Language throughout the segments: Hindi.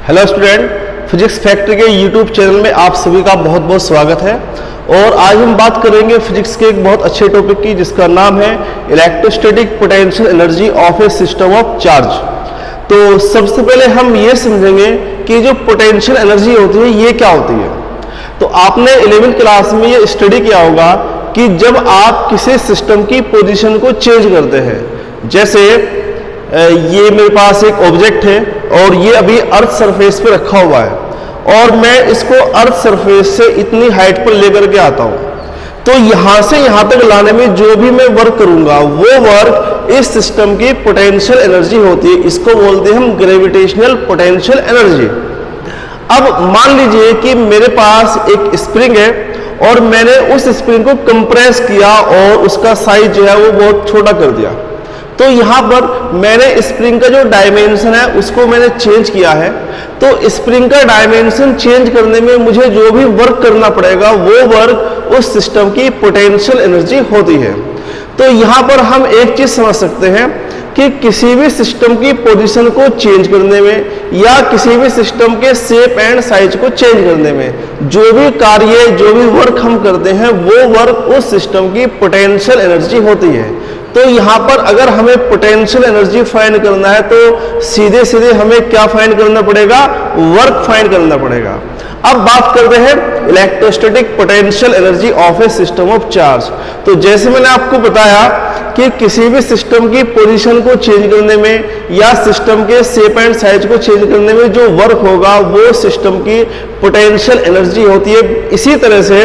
हेलो स्टूडेंट, फिजिक्स फैक्ट्री के यूट्यूब चैनल में आप सभी का बहुत बहुत स्वागत है। और आज हम बात करेंगे फिजिक्स के एक बहुत अच्छे टॉपिक की, जिसका नाम है electrostatic potential energy of A system of charge. तो सबसे पहले हम ये समझेंगे कि जो पोटेंशियल एनर्जी होती है ये क्या होती है। तो आपने 11वीं क्लास में ये स्टडी किया होगा कि जब आप किसी सिस्टम की पोजीशन को चेंज करते हैं, जैसे ये मेरे पास एक ऑब्जेक्ट है और ये अभी अर्थ सरफेस पे रखा हुआ है और मैं इसको अर्थ सरफेस से इतनी हाइट पर लेकर के आता हूं, तो यहां से यहां तक लाने में जो भी मैं वर्क करूंगा वो वर्क इस सिस्टम की पोटेंशियल एनर्जी होती है। इसको बोलते हैं हम ग्रेविटेशनल पोटेंशियल एनर्जी। अब मान लीजिए कि मेरे पास एक स्प्रिंग है और मैंने उस स्प्रिंग को कंप्रेस किया और उसका साइज जो है वो बहुत छोटा कर दिया। तो यहां पर मैंने स्प्रिंग का जो डायमेंशन है उसको मैंने चेंज किया है। तो स्प्रिंग का डायमेंशन चेंज करने में मुझे जो भी वर्क करना पड़ेगा वो वर्क उस सिस्टम की पोटेंशियल एनर्जी होती है। तो यहां पर हम एक चीज समझ सकते हैं कि किसी भी सिस्टम की पोजीशन को चेंज करने में या किसी भी सिस्टम के शेप एंड साइज को चेंज करने में जो भी कार्य, जो भी वर्क हम करते हैं वो वर्क उस सिस्टम की पोटेंशियल एनर्जी होती है। तो यहां पर अगर हमें पोटेंशियल एनर्जी फाइंड करना है तो सीधे सीधे हमें क्या फाइंड करना पड़ेगा? वर्क फाइंड करना पड़ेगा। अब बात करते हैं electrostatic potential energy of A system of charge. तो जैसे मैंने आपको बताया कि किसी भी सिस्टम की पोजीशन को चेंज करने में या सिस्टम के शेप एंड साइज को चेंज करने में जो वर्क होगा वो सिस्टम की पोटेंशियल एनर्जी होती है। इसी तरह से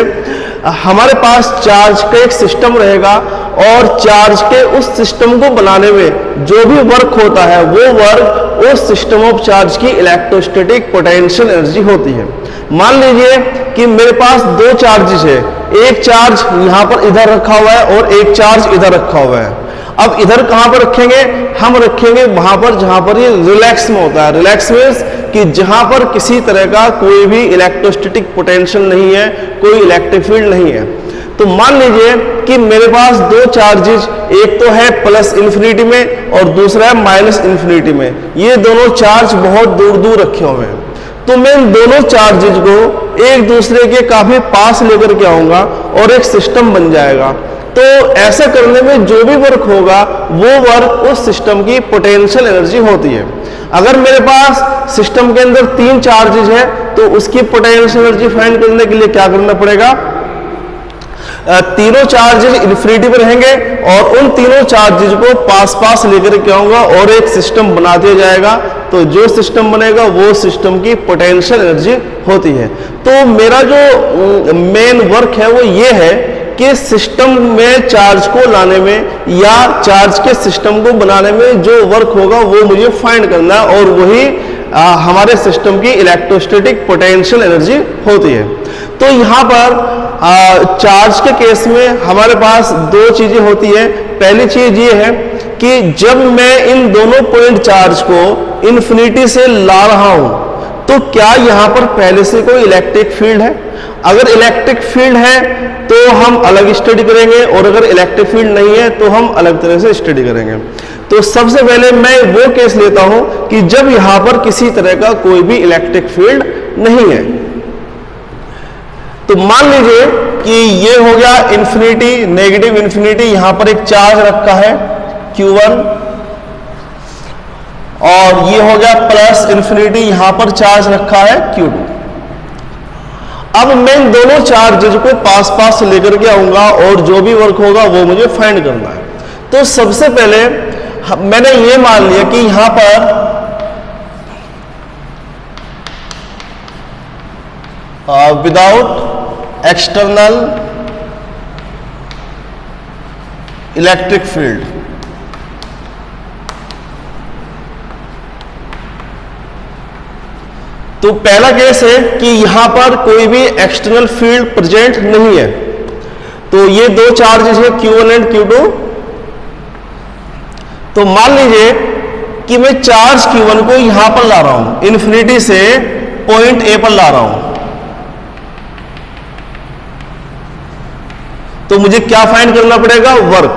हमारे पास चार्ज का एक सिस्टम रहेगा और चार्ज के उस सिस्टम को बनाने में जो भी वर्क होता है वो वर्क उस सिस्टम ऑफ चार्ज की इलेक्ट्रोस्टैटिक पोटेंशियल एनर्जी होती है। मान लीजिए कि मेरे पास दो चार्जेस है, एक चार्ज यहां पर इधर रखा हुआ है और एक चार्ज इधर रखा हुआ है। अब इधर कहां पर रखेंगे? हम रखेंगे वहां पर जहां पर ये रिलैक्स में होता है। रिलैक्स मींस कि जहां पर किसी तरह का कोई भी इलेक्ट्रोस्टैटिक पोटेंशियल नहीं है, कोई इलेक्ट्रिक फील्ड नहीं है। तो मान लीजिए कि मेरे पास दो चार्जेस, एक तो है प्लस इन्फिनिटी में और दूसरा है माइनस इन्फिनिटी में। ये दोनों चार्ज बहुत दूर दूर रखे हुए हैं। तो मैं इन दोनों चार्जेस को एक दूसरे के काफी पास लेकर के आऊंगा और एक सिस्टम बन जाएगा। तो ऐसा करने में जो भी वर्क होगा वो वर्क उस सिस्टम की पोटेंशियल एनर्जी होती है। अगर मेरे पास सिस्टम के अंदर तीन चार्जेस है तो उसकी पोटेंशियल एनर्जी फाइंड करने के लिए क्या करना पड़ेगा? तीनों चार्जेस इन्फिनिटी पर रहेंगे और उन तीनों चार्जेस को पास पास लेकर के आऊंगा और एक सिस्टम बना दिया जाएगा। तो जो सिस्टम बनेगा वो सिस्टम की पोटेंशियल एनर्जी होती है। तो मेरा जो मेन वर्क है वो ये है कि सिस्टम में चार्ज को लाने में या चार्ज के सिस्टम को बनाने में जो वर्क होगा वो मुझे फाइंड करना है और वही हमारे सिस्टम की इलेक्ट्रोस्टैटिक पोटेंशियल एनर्जी होती है। तो यहाँ पर चार्ज के केस में हमारे पास दो चीजें होती है। पहली चीज ये है कि जब मैं इन दोनों पॉइंट चार्ज को इन्फिनिटी से ला रहा हूं तो क्या यहां पर पहले से कोई इलेक्ट्रिक फील्ड है? अगर इलेक्ट्रिक फील्ड है तो हम अलग स्टडी करेंगे और अगर इलेक्ट्रिक फील्ड नहीं है तो हम अलग तरह से स्टडी करेंगे। तो सबसे पहले मैं वो केस लेता हूं कि जब यहां पर किसी तरह का कोई भी इलेक्ट्रिक फील्ड नहीं है। तो मान लीजिए कि ये हो गया इन्फिनिटी, नेगेटिव इन्फिनिटी, यहां पर एक चार्ज रखा है Q1 और ये हो गया प्लस इन्फिनिटी, यहां पर चार्ज रखा है Q2। अब मैं इन दोनों चार्जेज को पास पास लेकर के आऊंगा और जो भी वर्क होगा वो मुझे फाइंड करना है। तो सबसे पहले मैंने ये मान लिया कि यहां पर विदाउट एक्सटर्नल इलेक्ट्रिक फील्ड, तो पहला केस है कि यहां पर कोई भी एक्सटर्नल फील्ड प्रेजेंट नहीं है। तो ये दो चार्जेस है Q1 एंड Q2। तो मान लीजिए कि मैं चार्ज Q1 को यहां पर ला रहा हूं, इन्फिनिटी से पॉइंट A पर ला रहा हूं। तो मुझे क्या फाइंड करना पड़ेगा? वर्क।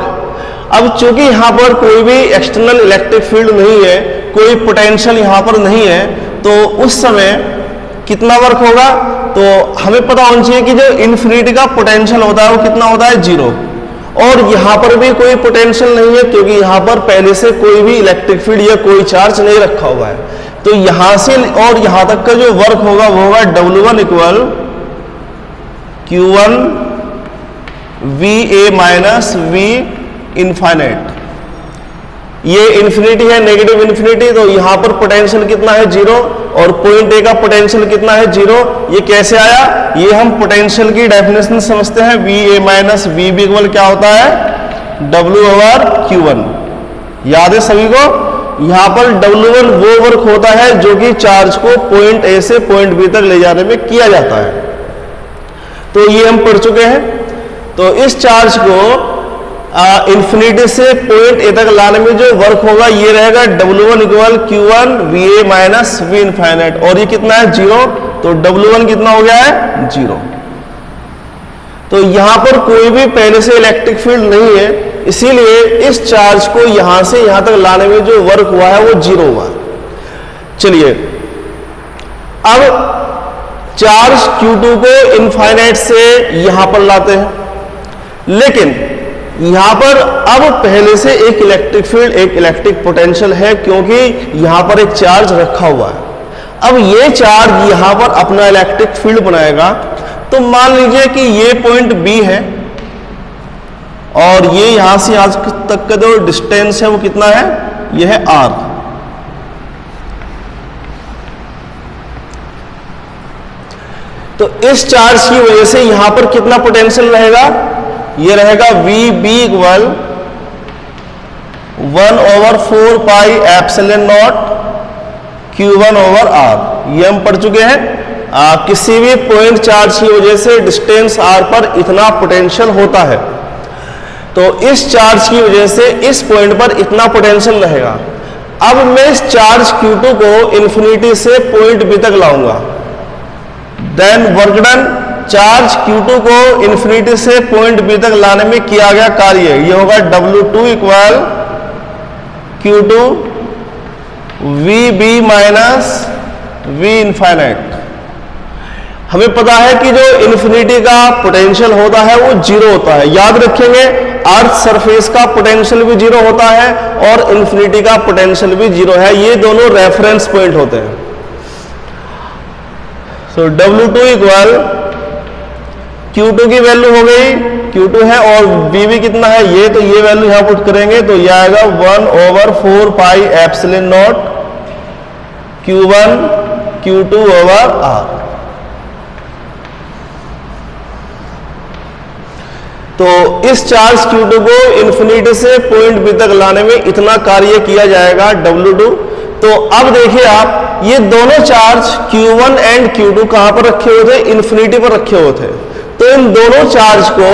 अब चूंकि यहां पर कोई भी एक्सटर्नल इलेक्ट्रिक फील्ड नहीं है, कोई पोटेंशियल यहां पर नहीं है, तो उस समय कितना वर्क होगा, तो हमें पता होना चाहिए कि जो इन्फिनिटी का पोटेंशियल होता है वो कितना होता है, 0। और यहां पर भी कोई पोटेंशियल नहीं है क्योंकि यहां पर पहले से कोई भी इलेक्ट्रिक फील्ड या कोई चार्ज नहीं रखा हुआ है। तो यहां से और यहां तक का जो वर्क होगा वो होगा W1 equal Q1 VA minus V infinite. ये इन्फिनिटी है, नेगेटिव इन्फिनिटी, तो यहां पर पोटेंशियल कितना है, 0, और पॉइंट ए का पोटेंशियल कितना है, 0। ये कैसे आया, ये हम पोटेंशियल की डेफिनेशन समझते हैं, VA माइनस VB इक्वल क्या होता है, W/Q1। याद है सभी को, यहां पर W1 वो वर्क होता है जो कि चार्ज को पॉइंट ए से पॉइंट बी तक ले जाने में किया जाता है। तो ये हम पढ़ चुके हैं। तो इस चार्ज को इन्फिनिटी से पॉइंट ए तक लाने में जो वर्क होगा ये रहेगा W1 equal Q1 VA minus V infinite, और ये कितना है, 0। तो W1 कितना हो गया है, 0। तो यहां पर कोई भी पहले से इलेक्ट्रिक फील्ड नहीं है, इसीलिए इस चार्ज को यहां से यहां तक लाने में जो वर्क हुआ है वो 0 हुआ। चलिए अब चार्ज Q2 को इनफाइनाइट से यहां पर लाते हैं, लेकिन यहां पर अब पहले से एक इलेक्ट्रिक फील्ड, एक इलेक्ट्रिक पोटेंशियल है क्योंकि यहां पर एक चार्ज रखा हुआ है। अब ये चार्ज यहां पर अपना इलेक्ट्रिक फील्ड बनाएगा। तो मान लीजिए कि ये पॉइंट B है और ये यहां से आज तक का जो डिस्टेंस है वो कितना है, ये है R। तो इस चार्ज की वजह से यहां पर कितना पोटेंशियल रहेगा, ये रहेगा VB equal 1/4 pi epsilon not Q1/R। ये हम पढ़ चुके हैं, किसी भी पॉइंट चार्ज की वजह से डिस्टेंस R पर इतना पोटेंशियल होता है। तो इस चार्ज की वजह से इस पॉइंट पर इतना पोटेंशियल रहेगा। अब मैं इस चार्ज Q2 को इन्फिनिटी से पॉइंट B तक लाऊंगा, then work done. Charge Q2 को इन्फिनिटी से पॉइंट B तक लाने में किया गया कार्य ये होगा W2 equal Q2 VB minus V infinite. हमें पता है कि जो इन्फिनिटी का पोटेंशियल होता है वो 0 होता है। याद रखेंगे, अर्थ सरफेस का पोटेंशियल भी 0 होता है और इन्फिनिटी का पोटेंशियल भी 0 है। ये दोनों रेफरेंस पॉइंट होते हैं। सो W2 इक्वल Q2 की वैल्यू हो गई, Q2 है, और VB कितना है, ये, तो ये वैल्यू यहां पुट करेंगे तो ये आएगा 1/4 pi epsilon not Q1 Q2/R। तो इस चार्ज Q2 को इन्फिनिटी से पॉइंट B तक लाने में इतना कार्य किया जाएगा W2। तो अब देखिए आप, ये दोनों चार्ज Q1 एंड Q2 कहां पर रखे हुए थे, इन्फिनिटी पर रखे हुए थे। तो इन दोनों चार्ज को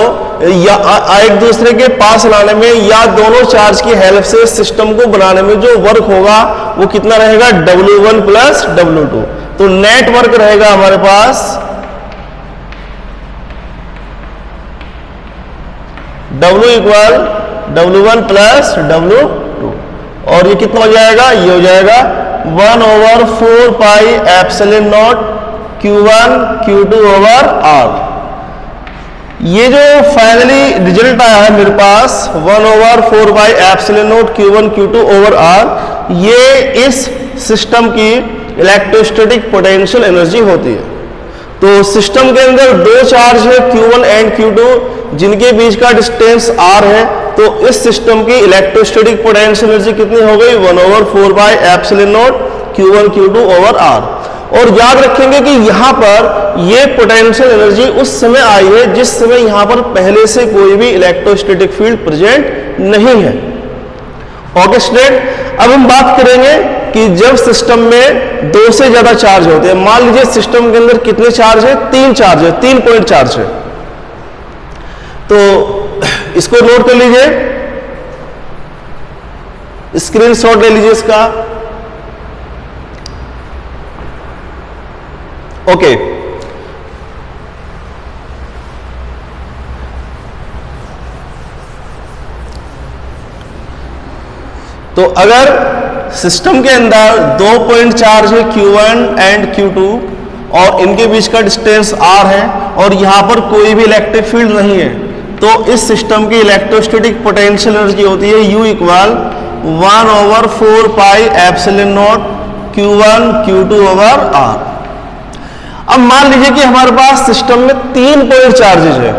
या एक दूसरे के पास लाने में या दोनों चार्ज की हेल्प से सिस्टम को बनाने में जो वर्क होगा वो कितना रहेगा, W1 प्लस W2। तो नेट वर्क रहेगा हमारे पास W equal W1 plus W2, और ये कितना हो जाएगा, ये हो जाएगा 1/4 pi epsilon not Q1 Q2/R। ये जो फाइनली रिजल्ट आया है मेरे पास 1/4 pi epsilon not Q1 Q2/R, ये इस सिस्टम की इलेक्ट्रोस्टैटिक पोटेंशियल एनर्जी होती है। तो सिस्टम के अंदर दो चार्ज है Q1 एंड Q2 जिनके बीच का डिस्टेंस R है। तो इस सिस्टम की इलेक्ट्रोस्टैटिक पोटेंशियल एनर्जी कितनी हो गई, 1/4 pi epsilon not Q1 Q2/R। और याद रखेंगे कि यहां पर ये पोटेंशियल एनर्जी उस समय आई है जिस समय यहां पर पहले से कोई भी इलेक्ट्रोस्टैटिक फील्ड प्रेजेंट नहीं है। ओके स्टूडेंट, अब हम बात करेंगे कि जब सिस्टम में दो से ज्यादा चार्ज होते हैं। मान लीजिए सिस्टम के अंदर कितने चार्ज है, 3 चार्ज है, 3 पॉइंट चार्ज है। तो इसको नोट कर लीजिए, स्क्रीनशॉट ले लीजिए इसका। ओके, तो अगर सिस्टम के अंदर 2 पॉइंट चार्ज है Q1 एंड Q2 और इनके बीच का डिस्टेंस R है और यहाँ पर कोई भी इलेक्ट्रिक फील्ड नहीं है, तो इस सिस्टम की इलेक्ट्रोस्टैटिक पोटेंशियल एनर्जी होती है U equal 1/4 pi epsilon not Q1 Q2 over R। अब मान लीजिए कि हमारे पास सिस्टम में 3 पॉइंट चार्जेज है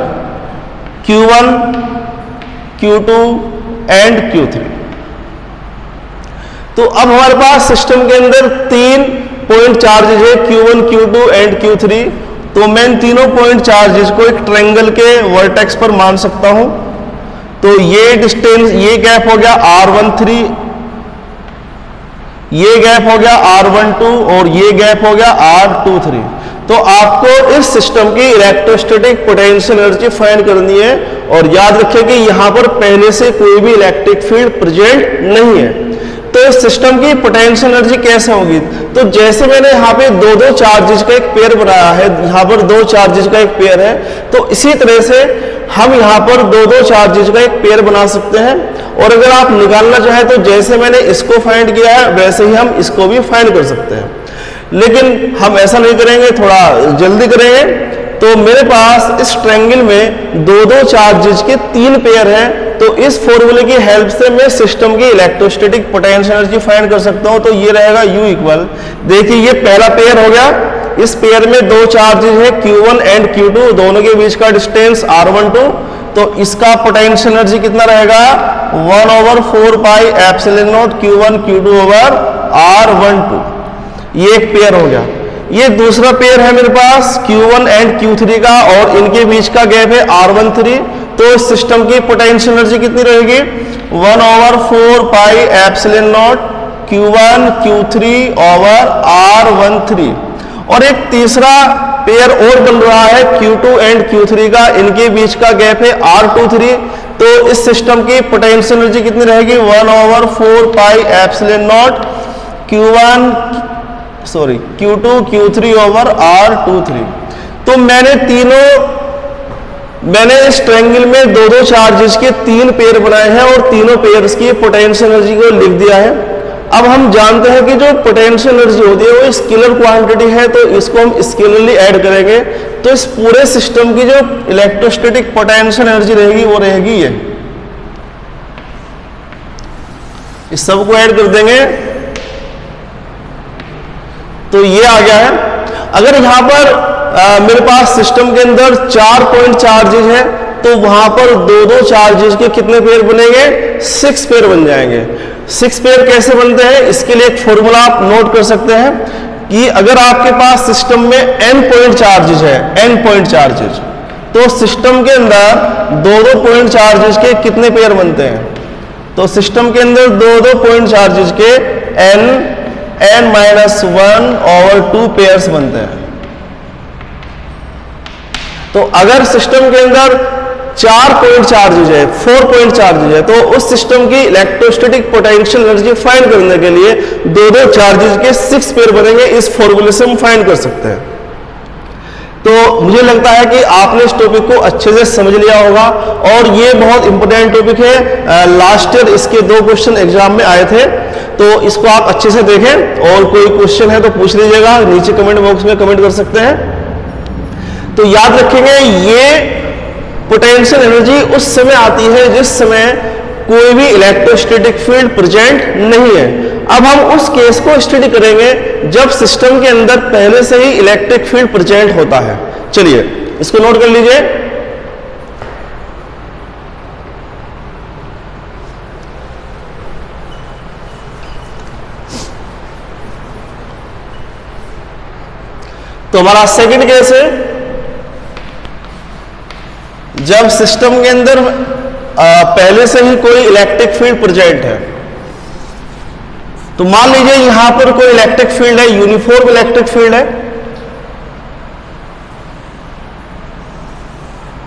Q1 Q2 एंड Q3। तो अब हमारे पास सिस्टम के अंदर 3 पॉइंट चार्जेज है Q1 Q2 एंड Q3। तो मैं इन तीनों पॉइंट चार्जेस को एक ट्रायंगल के वर्टेक्स पर मान सकता हूं। तो ये डिस्टेंस, ये गैप हो गया R13, ये गैप हो गया R12 और ये गैप हो गया R23। तो आपको इस सिस्टम की इलेक्ट्रोस्टैटिक पोटेंशियल एनर्जी फाइंड करनी है और याद रखें कि यहां पर पहले से कोई भी इलेक्ट्रिक फील्ड प्रेजेंट नहीं है। तो इस सिस्टम की पोटेंशियल एनर्जी कैसे होगी? तो जैसे मैंने यहाँ पे दो चार्जेज का एक पेयर बनाया है, यहाँ पर 2 चार्जेज का एक पेयर है, तो इसी तरह से हम यहाँ पर 2 चार्जेज का एक पेयर बना सकते हैं। और अगर आप निकालना चाहें तो जैसे मैंने इसको फाइंड किया है वैसे ही हम इसको भी फाइंड कर सकते हैं, लेकिन हम ऐसा नहीं करेंगे, थोड़ा जल्दी करेंगे। तो मेरे पास इस ट्रायंगल में 2 चार्जेज के 3 पेयर हैं, तो इस फॉर्मूले की हेल्प से मैं सिस्टम की इलेक्ट्रोस्टैटिक पोटेंशियल एनर्जी फाइंड कर सकता हूं। तो ये रहेगा U इक्वल, देखिए ये पहला पेयर हो गया, इस पेयर में 2 चार्जेज है Q1 एंड Q2, दोनों के बीच का डिस्टेंस R12। तो इसका पोटेंशियल एनर्जी कितना रहेगा? 1/4 pi epsilon not Q1 Q2 over R12। ये एक पेयर हो गया। ये दूसरा पेयर है मेरे पास Q1 एंड Q3 का और इनके बीच का गैप है R13। तो इस सिस्टम की पोटेंशियल एनर्जी कितनी रहेगी? 1/4 pi epsilon not Q1 Q3 over R13। और एक तीसरा पेयर और बन रहा है Q2 एंड Q3 का, इनके बीच का गैप है R23। तो इस सिस्टम की पोटेंशियल एनर्जी कितनी रहेगी? 1/4 pi epsilon not Q2 Q3 over R23। तो मैंने इस ट्रायंगल में 2 चार्जेस के 3 पेयर बनाए हैं और तीनों पेयर्स की पोटेंशियल एनर्जी को लिख दिया है। अब हम जानते हैं कि जो पोटेंशियल एनर्जी होती है वो स्केलर क्वांटिटी है, तो इसको हम स्केलरली ऐड करेंगे। तो इस पूरे सिस्टम की जो इलेक्ट्रोस्टैटिक पोटेंशियल एनर्जी रहेगी वो रहेगी ये, इस सबको ऐड कर देंगे तो ये आ गया है। अगर यहां पर मेरे पास सिस्टम के अंदर 4 पॉइंट चार्जेज है, तो वहां पर 2 चार्जेज के कितने पेयर बनेंगे? 6 पेयर बन जाएंगे। 6 पेयर कैसे बनते हैं? इसके लिए एक फॉर्मूला आप नोट कर सकते हैं कि अगर आपके पास सिस्टम में n पॉइंट चार्जेज है, n पॉइंट चार्जेज, तो सिस्टम के अंदर 2 पॉइंट चार्जेज के कितने पेयर बनते हैं? तो सिस्टम के अंदर 2 पॉइंट चार्जेज के n-1/2 पेयर्स बनते हैं। तो अगर सिस्टम के अंदर 4 पॉइंट चार्जेज है, 4 पॉइंट चार्जेज है, तो उस सिस्टम की इलेक्ट्रोस्टैटिक पोटेंशियल एनर्जी फाइंड करने के लिए 2 चार्जेज के 6 पेयर बनेंगे। इस फॉर्मूले से हम फाइंड कर सकते हैं। तो मुझे लगता है कि आपने इस टॉपिक को अच्छे से समझ लिया होगा और ये बहुत इंपॉर्टेंट टॉपिक है। लास्ट ईयर इसके 2 क्वेश्चन एग्जाम में आए थे, तो इसको आप अच्छे से देखें और कोई क्वेश्चन है तो पूछ लीजिएगा, नीचे कमेंट बॉक्स में कमेंट कर सकते हैं। तो याद रखेंगे ये पोटेंशियल एनर्जी उस समय आती है जिस समय कोई भी इलेक्ट्रोस्टैटिक फील्ड प्रेजेंट नहीं है। अब हम उस केस को स्टडी करेंगे जब सिस्टम के अंदर पहले से ही इलेक्ट्रिक फील्ड प्रेजेंट होता है। चलिए इसको नोट कर लीजिए। तो हमारा सेकंड केस है जब सिस्टम के अंदर पहले से ही कोई इलेक्ट्रिक फील्ड प्रेजेंट है। तो मान लीजिए यहां पर कोई इलेक्ट्रिक फील्ड है, यूनिफॉर्म इलेक्ट्रिक फील्ड है,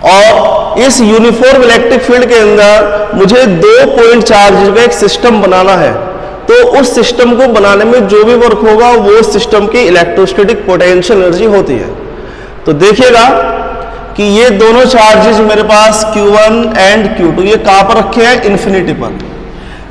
और इस यूनिफॉर्म इलेक्ट्रिक फील्ड के अंदर मुझे 2 पॉइंट चार्ज का एक सिस्टम बनाना है। तो उस सिस्टम को बनाने में जो भी वर्क होगा वो सिस्टम की इलेक्ट्रोस्टैटिक पोटेंशियल एनर्जी होती है। तो देखिएगा कि ये दोनों चार्जेस मेरे पास Q1 एंड Q2 ये कहां पर रखे हैं? इन्फिनिटी पर।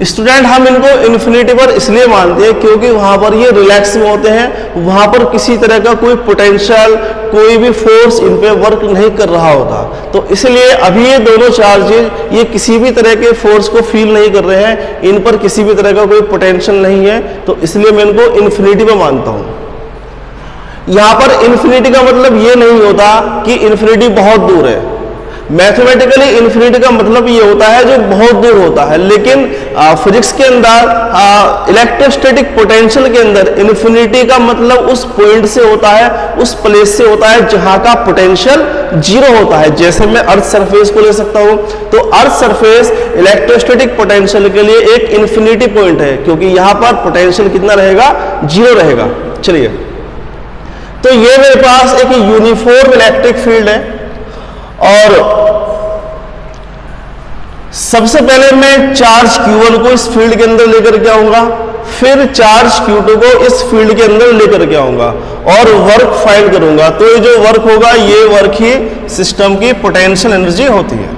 स्टूडेंट हम इनको इन्फिनिटी पर इसलिए मानते हैं क्योंकि वहां पर ये रिलैक्स में होते हैं, वहां पर किसी तरह का कोई पोटेंशियल, कोई भी फोर्स इन पे वर्क नहीं कर रहा होता। तो इसलिए अभी ये दोनों चार्जेस ये किसी भी तरह के फोर्स को फील नहीं कर रहे हैं, इन पर किसी भी तरह का कोई पोटेंशियल नहीं है, तो इसलिए मैं इनको इन्फिनिटी पर मानता हूं। यहां पर इन्फिनिटी का मतलब ये नहीं होता कि इन्फिनिटी बहुत दूर है। मैथमेटिकली इन्फिनिटी का मतलब ये होता है जो बहुत दूर होता है, लेकिन फिजिक्स के अंदर इलेक्ट्रोस्टैटिक पोटेंशियल के अंदर इन्फिनिटी का मतलब उस पॉइंट से होता है, उस प्लेस से होता है जहां का पोटेंशियल जीरो होता है। जैसे मैं अर्थ सरफेस को ले सकता हूं, तो अर्थ सरफेस इलेक्ट्रोस्टैटिक पोटेंशियल के लिए एक इन्फिनिटी पॉइंट है, क्योंकि यहां पर पोटेंशियल कितना रहेगा, जीरो रहेगा। चलिए, तो ये मेरे पास एक यूनिफॉर्म इलेक्ट्रिक फील्ड है, और सबसे पहले मैं चार्ज Q1 को इस फील्ड के अंदर लेकर के आऊंगा, फिर चार्ज Q2 को इस फील्ड के अंदर लेकर के आऊंगा और वर्क फाइंड करूंगा। तो ये जो वर्क होगा, ये वर्क ही सिस्टम की पोटेंशियल एनर्जी होती है।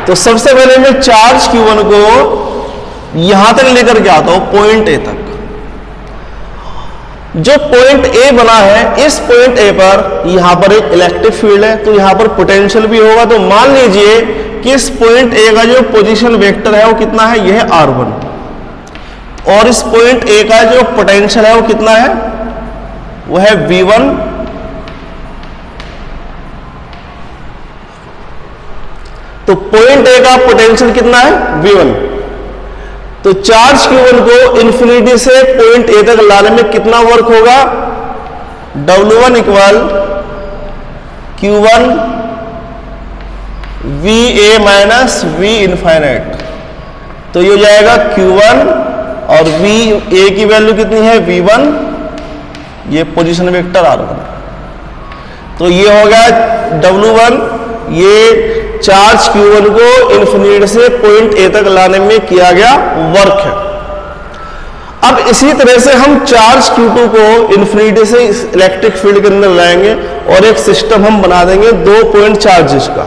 तो सबसे पहले मैं चार्ज Q1 को यहां तक लेकर के आता हूं, पॉइंट A तक। जो पॉइंट A बना है, इस पॉइंट A पर यहां पर एक इलेक्ट्रिक फील्ड है, तो यहां पर पोटेंशियल भी होगा। तो मान लीजिए कि इस पॉइंट A का जो पोजीशन वेक्टर है वो कितना है, यह है R1, और इस पॉइंट A का जो पोटेंशियल है वो कितना है, वो है V1। तो पॉइंट A का पोटेंशियल कितना है, V1। तो चार्ज Q1 को इन्फिनिटी से पॉइंट A तक लाने में कितना वर्क होगा, W1 equal Q1 VA minus V infinite. तो ये हो जाएगा Q1 और VA की वैल्यू कितनी है, V1, ये पोजीशन वेक्टर R1। तो ये हो गया W1, ये चार्ज Q1 को इन्फिनिटी से पॉइंट A तक लाने में किया गया वर्क है। अब इसी तरह से हम चार्ज Q2 को इन्फिनिटी से इस इलेक्ट्रिक फील्ड के अंदर लाएंगे और एक सिस्टम हम बना देंगे 2 पॉइंट चार्जेस का।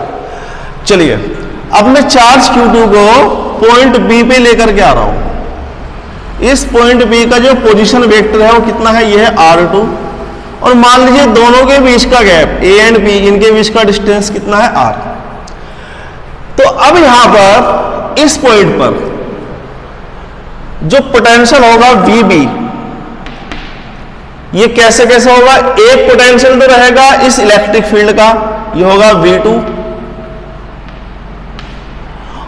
चलिए, अब मैं चार्ज Q2 को पॉइंट B पे लेकर के आ रहा हूं। इस पॉइंट B का जो पोजीशन वेक्टर है वो कितना है, यह है R2, और मान लीजिए दोनों के बीच का गैप A एंड B, इनके बीच का डिस्टेंस कितना है, R। तो अब यहां पर इस पॉइंट पर जो पोटेंशियल होगा VB, ये कैसे कैसे होगा, एक पोटेंशियल तो रहेगा इस इलेक्ट्रिक फील्ड का, ये होगा V2,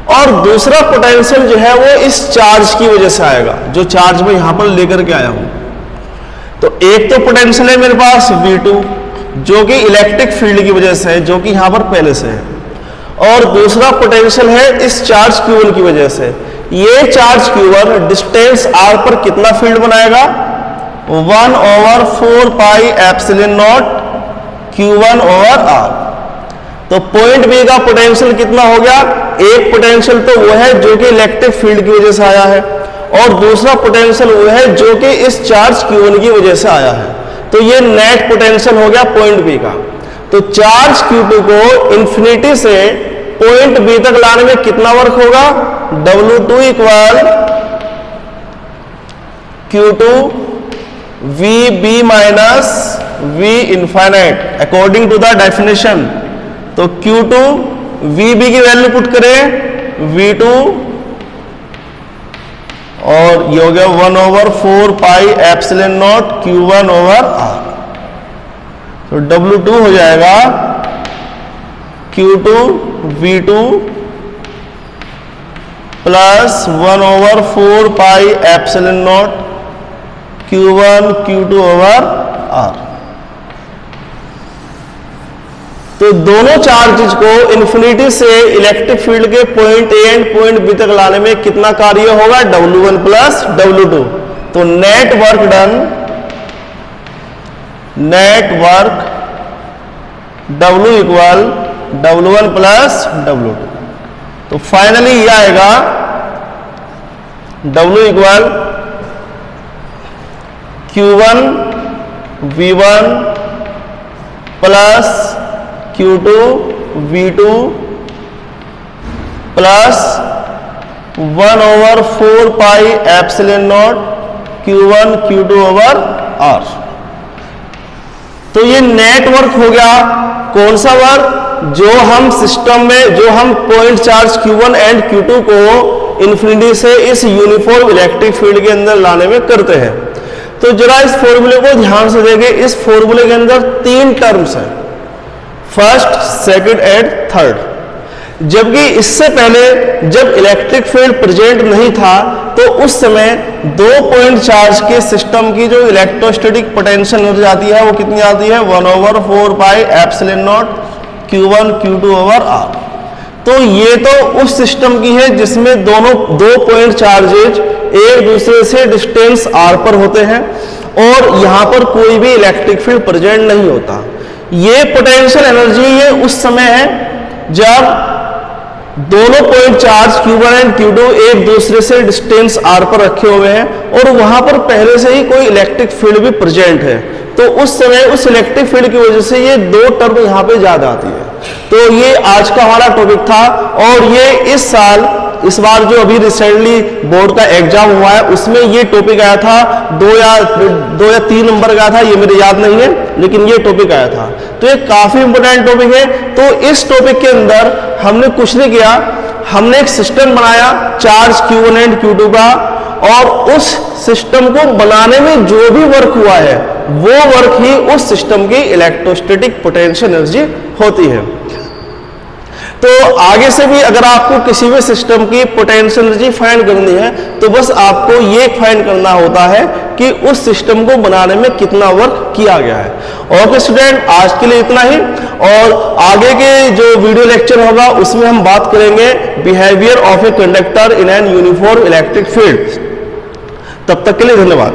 और दूसरा पोटेंशियल जो है वो इस चार्ज की वजह से आएगा, जो चार्ज मैं यहां पर लेकर के आया हूं। तो एक तो पोटेंशियल है मेरे पास V2, जो कि इलेक्ट्रिक फील्ड की वजह से है, जो कि यहां पर पहले से है, और दूसरा पोटेंशियल है इस चार्ज Q1 की वजह से। ये चार्ज Q1 डिस्टेंस R पर कितना फील्ड बनाएगा, 1/4 pi epsilon not Q1 over R। तो पॉइंट B का पोटेंशियल कितना हो गया, एक पोटेंशियल तो वो है जो कि इलेक्ट्रिक फील्ड की वजह से आया है, और दूसरा पोटेंशियल वो है जो कि इस चार्ज Q1 की वजह से आया है। तो ये नेट पोटेंशियल हो गया पॉइंट B का। तो चार्ज Q2 को इन्फिनिटी से पॉइंट B तक लाने में कितना वर्क होगा, W2 equal Q2 VB minus V infinite according to the definition. तो Q2 VB की वैल्यू पुट करें, V2, और ये हो गया 1/4 pi epsilon not Q1 over R। तो W2 हो जाएगा Q2 V2 plus 1/4 pi epsilon not Q1 Q2 over R। तो दोनों चार्जेस को इन्फिनिटी से इलेक्ट्रिक फील्ड के point A and point B तक लाने में कितना कार्य होगा, W1 प्लस W2। तो net work done, net work W equal W1 plus W2। तो फाइनली यह आएगा W equal Q1 V1 plus Q2 V2 plus 1/4πε0 Q1 Q2 over R। तो ये नेट वर्क हो गया। कौन सा वर्क? जो हम सिस्टम में जो हम point charge Q1 and Q2 को इन्फिनिटी से इस यूनिफॉर्म इलेक्ट्रिक फील्ड के अंदर लाने में करते हैं। तो जरा इस फॉर्मूले को ध्यान से देखें। इस फॉर्मूले के अंदर 3 टर्म्स हैं, फर्स्ट, सेकंड एंड थर्ड। जबकि इससे पहले जब इलेक्ट्रिक फील्ड प्रेजेंट नहीं था तो उस समय 2 पॉइंट चार्ज के सिस्टम की जो इलेक्ट्रोस्टैटिक पोटेंशियल एनर्जी आती है वो कितनी आती है? 1/4πε0 Q1 Q2 ओवर R। तो ये तो उस सिस्टम की है जिसमें दोनों 2 पॉइंट चार्जेज एक दूसरे से डिस्टेंस R पर होते हैं और यहां पर कोई भी इलेक्ट्रिक फील्ड प्रेजेंट नहीं होता। ये पोटेंशियल एनर्जी ये उस समय है जब दोनों point charge Q1 and Q2 एक दूसरे से डिस्टेंस R पर रखे हुए हैं और वहां पर पहले से ही कोई इलेक्ट्रिक फील्ड भी प्रेजेंट है। तो उस समय उस इलेक्ट्रिक फील्ड की वजह से ये 2 टर्म यहां पे ज्यादा आती है। तो ये आज का हमारा टॉपिक था और ये इस बार जो अभी रिसेंटली बोर्ड का एग्जाम हुआ है उसमें ये टॉपिक आया था। 2 या 3 नंबर का था, ये मेरे याद नहीं है, लेकिन ये टॉपिक आया था। तो ये काफी इंपोर्टेंट टॉपिक है। तो इस टॉपिक के अंदर हमने कुछ नहीं किया, हमने एक सिस्टम बनाया चार्ज Q1 एंड Q2 का और उस सिस्टम को बनाने में जो भी वर्क हुआ है वो वर्क ही उस सिस्टम की इलेक्ट्रोस्टैटिक पोटेंशियल एनर्जी होती है। तो आगे से भी अगर आपको किसी भी सिस्टम की पोटेंशियल एनर्जी फाइंड करनी है तो बस आपको ये फाइंड करना होता है कि उस सिस्टम को बनाने में कितना वर्क किया गया है। ओके स्टूडेंट, आज के लिए इतना ही और आगे के जो वीडियो लेक्चर होगा उसमें हम बात करेंगे behaviour of a conductor in an uniform electric field. तब तक के लिए धन्यवाद।